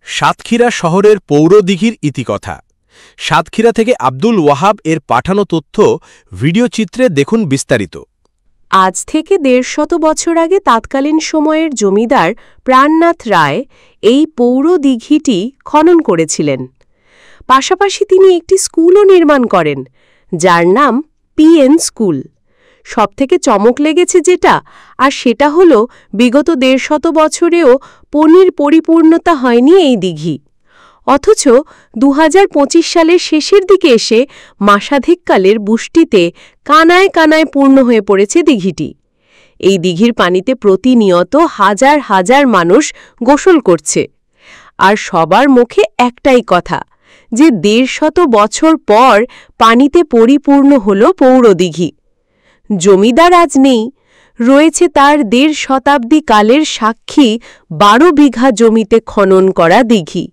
সাতক্ষীরা শহরের পৌরদিঘির ইতিকথা। সাতক্ষীরা থেকে আব্দুল ওয়াহাব এর পাঠানো তথ্য ভিডিও চিত্রে দেখুন বিস্তারিত। আজ থেকে ১৫০ বছর আগে তৎকালীন সময়ের জমিদার প্রাণনাথ রায় এই পৌরদিঘিটি খনন করেছিলেন। পাশাপাশি তিনি একটি স্কুলও নির্মাণ করেন, যার নাম পিএন স্কুল। সবথেকে চমক লেগেছে যেটা, আর সেটা হল বিগত ১৫০ বছরেও পরিপূর্ণতা হয়নি এই দিঘি। অথচ ২০২৫ সালের শেষের দিকে এসে মাসাধিককালের বৃষ্টিতে কানায় কানায় পূর্ণ হয়ে পড়েছে দিঘিটি। এই দিঘির পানিতে প্রতিনিয়ত হাজার হাজার মানুষ গোসল করছে, আর সবার মুখে একটাই কথা যে ১৫০ বছর পর পানিতে পরিপূর্ণ হল পৌরদিঘি। জমিদার আজ নেই, রয়েছে তার ১.৫ শতাব্দী কালের সাক্ষী ১২ বিঘা জমিতে খনন করা দিঘি।